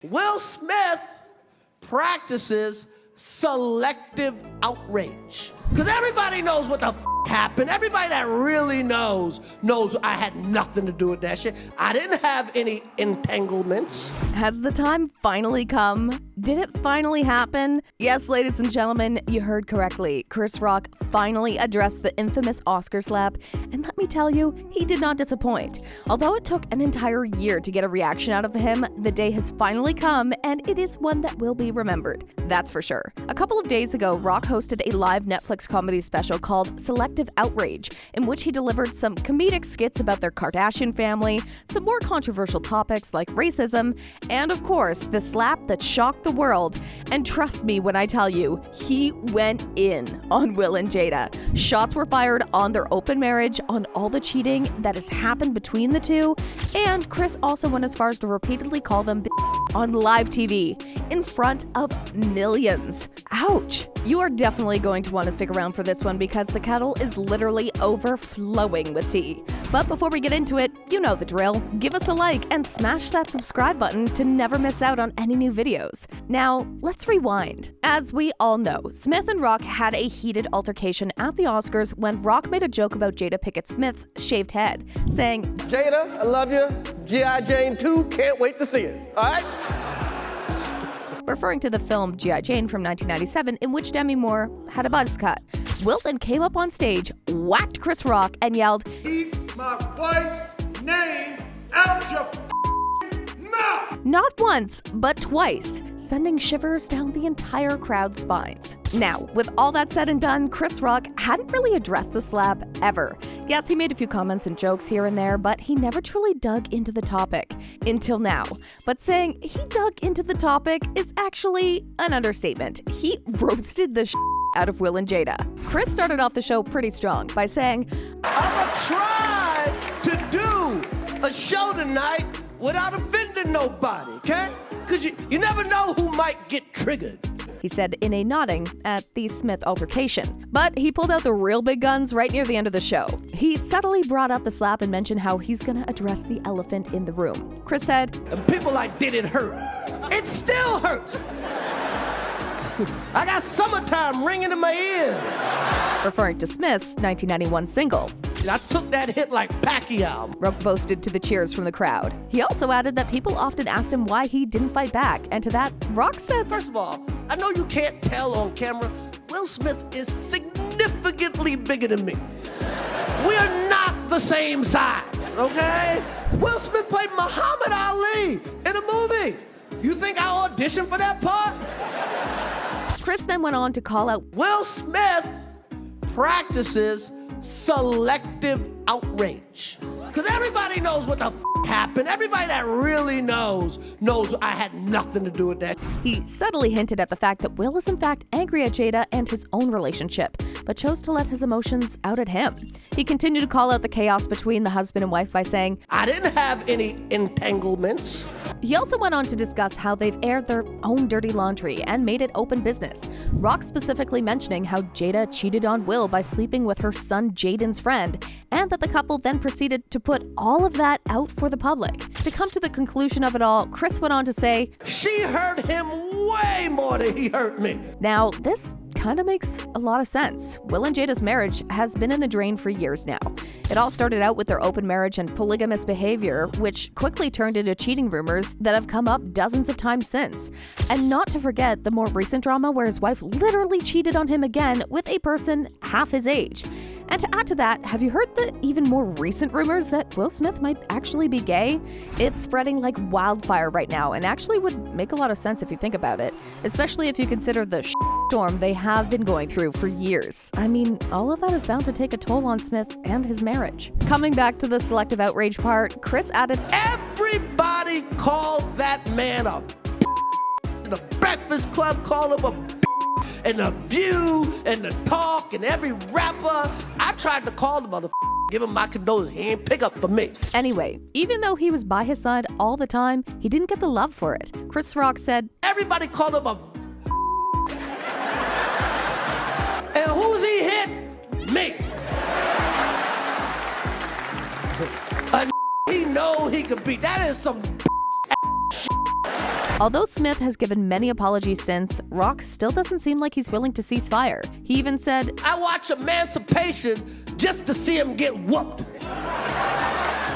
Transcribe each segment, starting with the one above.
Will Smith practices selective outrage. Because everybody knows what the happened. Everybody that really knows I had nothing to do with that shit. I didn't have any entanglements. Has the time finally come? Did it finally happen? Yes, ladies and gentlemen, you heard correctly. Chris Rock finally addressed the infamous Oscar slap, and let me tell you, he did not disappoint. Although it took an entire year to get a reaction out of him, the day has finally come, and it is one that will be remembered. That's for sure. A couple of days ago, Rock hosted a live Netflix comedy special called Selective Outrage, in which he delivered some comedic skits about their Kardashian family, some more controversial topics like racism, and of course, the slap that shocked the world. And trust me when I tell you, he went in on Will and Jada. Shots were fired on their open marriage, on all the cheating that has happened between the two, and Chris also went as far as to repeatedly call them on live TV in front of millions. Ouch! You are definitely going to want to stick around for this one because the kettle is literally overflowing with tea. But before we get into it, you know the drill. Give us a like and smash that subscribe button to never miss out on any new videos. Now, let's rewind. As we all know, Smith and Rock had a heated altercation at the Oscars when Rock made a joke about Jada Pinkett Smith's shaved head, saying, Jada, I love you. G.I. Jane 2, can't wait to see it. All right? referring to the film G.I. Jane from 1997, in which Demi Moore had a buzz cut. Will then came up on stage, whacked Chris Rock, and yelled, "Keep my wife's name out your mouth!" Not once, but twice, sending shivers down the entire crowd's spines. Now, with all that said and done, Chris Rock hadn't really addressed the slap ever. Yes, he made a few comments and jokes here and there, but he never truly dug into the topic. Until now. But saying he dug into the topic is actually an understatement. He roasted the out of Will and Jada. Chris started off the show pretty strong by saying, I'ma try to do a show tonight without offending nobody, okay? Because you never know who might get triggered. He said in a nodding at the Smith altercation. But he pulled out the real big guns right near the end of the show. He subtly brought up the slap and mentioned how he's gonna address the elephant in the room. Chris said, And people like, did it hurt? It still hurts. I got summertime ringing in my ears. Referring to Smith's 1991 single. I took that hit like Pacquiao. Rock boasted to the cheers from the crowd. He also added that people often asked him why he didn't fight back, and to that, Rock said, First of all, I know you can't tell on camera, Will Smith is significantly bigger than me. We are not the same size, okay? Will Smith played Muhammad Ali in a movie. You think I auditioned for that part? Chris then went on to call out, Will Smith practices selective outrage. Because everybody knows what the happened. Everybody that really knows I had nothing to do with that. He subtly hinted at the fact that Will is in fact angry at Jada and his own relationship, but chose to let his emotions out at him. He continued to call out the chaos between the husband and wife by saying, I didn't have any entanglements. He also went on to discuss how they've aired their own dirty laundry and made it open business. Rock specifically mentioning how Jada cheated on Will by sleeping with her son Jaden's friend, and that the couple then proceeded to put all of that out for the public. To come to the conclusion of it all, Chris went on to say, She hurt him way more than he hurt me. Now, this kind of makes a lot of sense. Will and Jada's marriage has been in the drain for years now. It all started out with their open marriage and polygamous behavior, which quickly turned into cheating rumors that have come up dozens of times since. And not to forget the more recent drama where his wife literally cheated on him again with a person half his age. And to add to that, have you heard the even more recent rumors that Will Smith might actually be gay? It's spreading like wildfire right now and actually would make a lot of sense if you think about it, especially if you consider the storm they have been going through for years. I mean, all of that is bound to take a toll on Smith and his marriage. Coming back to the selective outrage part, Chris added, Everybody called that man a The Breakfast Club called him a and The View and The Talk and every rapper. I tried to call the motherfucker, give him my condolences. He ain't pick up for me. Anyway, even though he was by his side all the time, he didn't get the love for it. Chris Rock said, Everybody called him a and who's he hit? Me. A he know he could beat. That is some Although Smith has given many apologies since, Rock still doesn't seem like he's willing to cease fire. He even said, I watch Emancipation just to see him get whooped.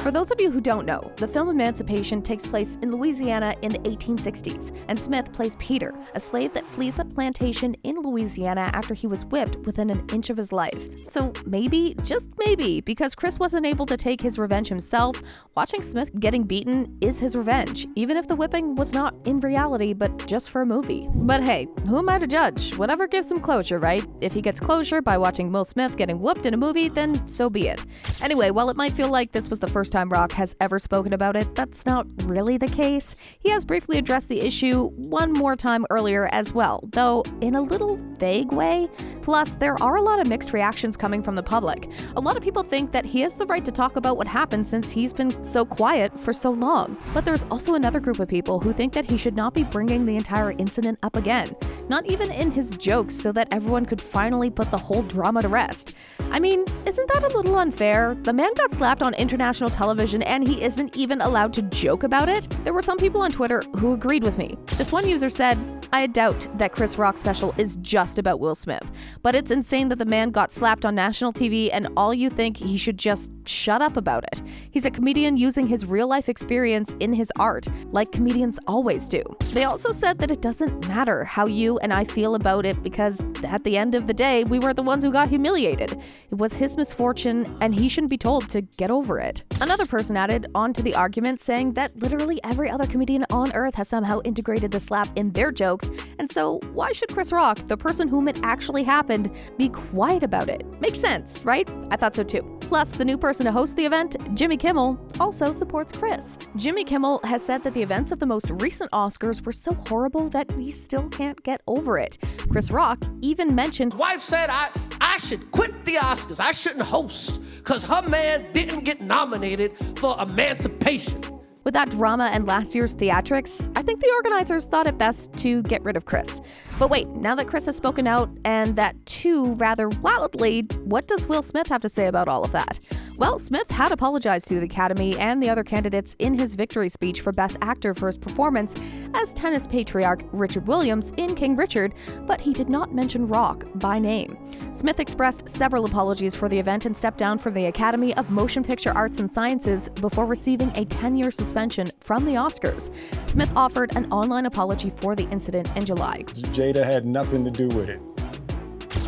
For those of you who don't know, the film Emancipation takes place in Louisiana in the 1860s, and Smith plays Peter, a slave that flees a plantation in Louisiana after he was whipped within an inch of his life. So maybe, just maybe, because Chris wasn't able to take his revenge himself, watching Smith getting beaten is his revenge, even if the whipping was not in reality but just for a movie. But hey, who am I to judge? Whatever gives him closure, right? If he gets closure by watching Will Smith getting whooped in a movie, then so be it. Anyway, while it might feel like this was the first time Rock has ever spoken about it, that's not really the case. He has briefly addressed the issue one more time earlier as well, though in a little vague way. Plus, there are a lot of mixed reactions coming from the public. A lot of people think that he has the right to talk about what happened since he's been so quiet for so long. But there's also another group of people who think that he should not be bringing the entire incident up again, not even in his jokes, so that everyone could finally put the whole drama to rest. I mean, isn't that a little unfair? The man got slapped on international television and he isn't even allowed to joke about it? There were some people on Twitter who agreed with me. This one user said, I doubt that Chris Rock's special is just about Will Smith, but it's insane that the man got slapped on national TV and all you think he should just shut up about it. He's a comedian using his real-life experience in his art, like comedians always do. They also said that it doesn't matter how you and I feel about it because at the end of the day, we were the ones who got humiliated. It was his misfortune and he shouldn't be told to get over it. Another person added on to the argument saying that literally every other comedian on earth has somehow integrated the slap in their jokes, and so why should Chris Rock, the person whom it actually happened, be quiet about it? Makes sense, right? I thought so too. Plus, the new person to host the event, Jimmy Kimmel, also supports Chris. Jimmy Kimmel has said that the events of the most recent Oscars were so horrible that we still can't get over it. Chris Rock even mentioned, Wife said I should quit the Oscars. I shouldn't host because her man didn't get nominated for Emancipation. With that drama and last year's theatrics, I think the organizers thought it best to get rid of Chris. But wait, now that Chris has spoken out, and that too rather wildly, what does Will Smith have to say about all of that? Well, Smith had apologized to the Academy and the other candidates in his victory speech for Best Actor for his performance as tennis patriarch Richard Williams in King Richard, but he did not mention Rock by name. Smith expressed several apologies for the event and stepped down from the Academy of Motion Picture Arts and Sciences before receiving a 10-year suspension from the Oscars. Smith offered an online apology for the incident in July. Jada had nothing to do with it.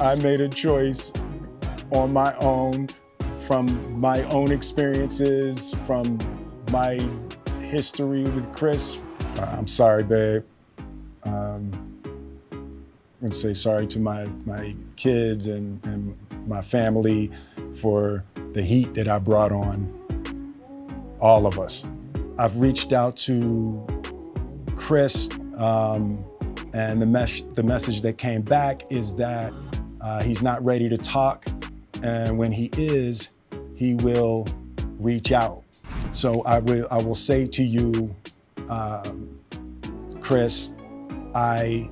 I made a choice on my own, from my own experiences, from my history with Chris. I'm sorry, babe. I'm gonna say sorry to my kids and my family for the heat that I brought on all of us. I've reached out to Chris, and the message that came back is that he's not ready to talk, and when he is, he will reach out. So I will say to you, Chris, I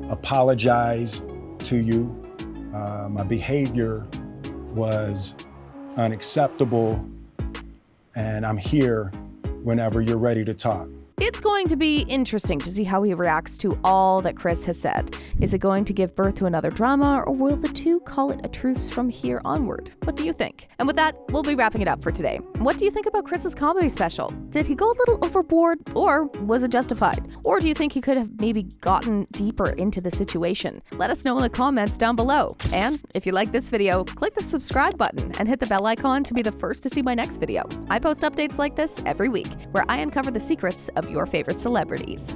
apologize to you. My behavior was unacceptable, and I'm here whenever you're ready to talk. It's going to be interesting to see how he reacts to all that Chris has said. Is it going to give birth to another drama, or will the two call it a truce from here onward? What do you think? And with that, we'll be wrapping it up for today. What do you think about Chris's comedy special? Did he go a little overboard, or was it justified? Or do you think he could have maybe gotten deeper into the situation? Let us know in the comments down below. And if you like this video, click the subscribe button and hit the bell icon to be the first to see my next video. I post updates like this every week, where I uncover the secrets of your favorite celebrities.